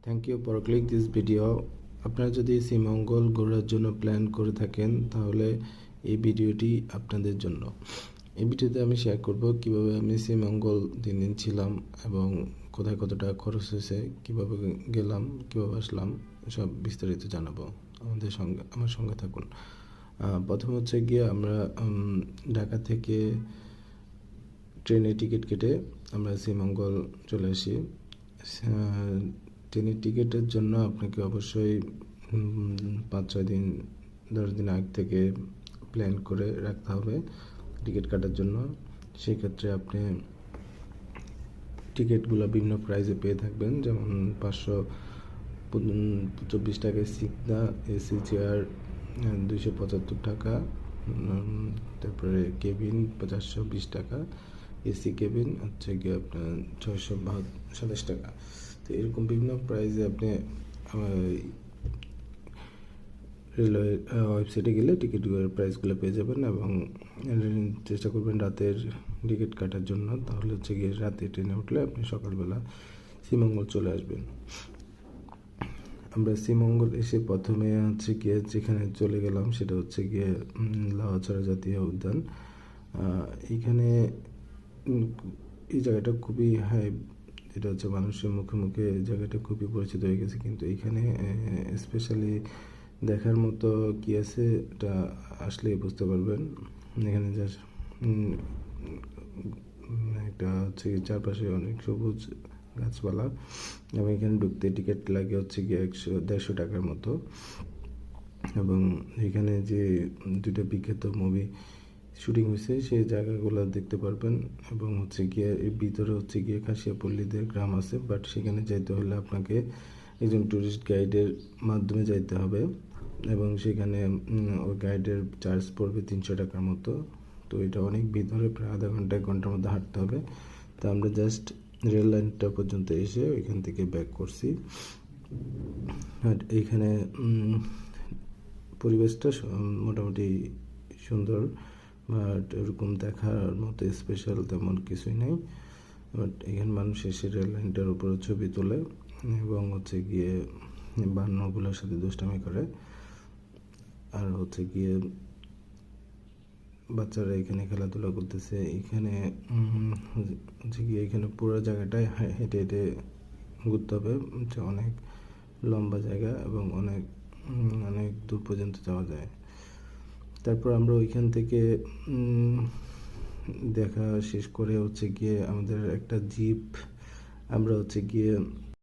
Thank you for click this video. আপনারা যদি শ্রীমঙ্গল ঘোরার জন্য প্ল্যান করে থাকেন তাহলে এই ভিডিওটি আপনাদের জন্য। এই ভিডিওতে আমি শেয়ার করব কিভাবে আমি শ্রীমঙ্গল 3 দিন ছিলাম এবং কোথায় কত টাকা খরচ হয়েছে, কিভাবে গেলাম, কিভাবে আসলাম, সব বিস্তারিত জানাবো। আমার সঙ্গে থাকুন। প্রথম হচ্ছে গিয়ে আমরা ঢাকা থেকে ট্রেনের টিকিট কেটে আমরা শ্রীমঙ্গল চলে আসি। ট্রেনের টিকিটের জন্য আপনাকে অবশ্যই 5-6 দিন 10 দিন আগ থেকে প্ল্যান করে রাখতে হবে টিকিট কাটার জন্য। সেক্ষেত্রে আপনি টিকিটগুলো বিভিন্ন প্রাইসে পেয়ে থাকবেন, যেমন 524 টাকায় সিকদা এসি চেয়ার, 275 টাকা, তারপরে কেবিন 420 টাকা, এসি কেবিন হচ্ছে গিয়ে আপনার 627 টাকা। তো এরকম বিভিন্ন প্রাইসে আপনি রেলওয়ে ওয়েবসাইটে গেলে টিকিটের প্রাইসগুলো পেয়ে যাবেন এবং চেষ্টা করবেন রাতের টিকিট কাটার জন্য। তাহলে হচ্ছে গিয়ে রাতে ট্রেনে উঠলে আপনি সকালবেলা শ্রীমঙ্গল চলে আসবেন। আমরা শ্রীমঙ্গল এসে প্রথমে হচ্ছে গিয়ে যেখানে চলে গেলাম সেটা হচ্ছে গিয়ে লাউয়াছড়া জাতীয় উদ্যান। এইখানে এই জায়গাটা খুবই এটা হচ্ছে মানুষের মুখে মুখে জায়গাটা খুবই পরিচিত হয়ে গেছে, কিন্তু এইখানে স্পেশালি দেখার মতো কি আছে এটা আসলেই বুঝতে পারবেন। এখানে জাস্ট একটা হচ্ছে চারপাশে অনেক সবুজ গাছপালা এবং এখানে ঢুকতে টিকিট লাগে হচ্ছে গিয়ে 150 টাকার মতো। এবং এখানে যে দুটো বিখ্যাত মুভি শুটিং হয়েছে সেই জায়গাগুলো দেখতে পারবেন এবং হচ্ছে গিয়ে এর ভিতরে হচ্ছে গিয়ে খাসিয়াপল্লীদের গ্রাম আছে, বাট সেখানে যাইতে হলে আপনাকে একজন ট্যুরিস্ট গাইডের মাধ্যমে যাইতে হবে এবং সেখানে ওই গাইডের চার্জ পড়বে 300 টাকার মতো। তো এটা অনেক ভিতরে, প্রায় আধা ঘন্টা 1 ঘন্টার মধ্যে হাঁটতে হবে। তো আমরা জাস্ট রেল লাইনটা পর্যন্ত এসে ওইখান থেকে ব্যাক করছি। আর এইখানে পরিবেশটা মোটামুটি সুন্দর, বাট এরকম দেখার মতো স্পেশাল তেমন কিছুই নেই। বাট এখানে মানুষ এসে রেল লাইনটার উপরে ছবি তোলে এবং হচ্ছে গিয়ে বান্নগুলোর সাথে দুষ্টামি করে। আর হচ্ছে গিয়ে বাচ্চারা এখানে খেলাধুলা করতেছে। এখানে হচ্ছে গিয়ে এখানে পুরো জায়গাটায় হেঁটে হেঁটে ঘুরতে হবে। অনেক লম্বা জায়গা এবং অনেক অনেক দূর পর্যন্ত যাওয়া যায়। তারপর আমরা ওইখান থেকে দেখা শেষ করে হচ্ছে গিয়ে আমাদের একটা জিপ, আমরা হচ্ছে গিয়ে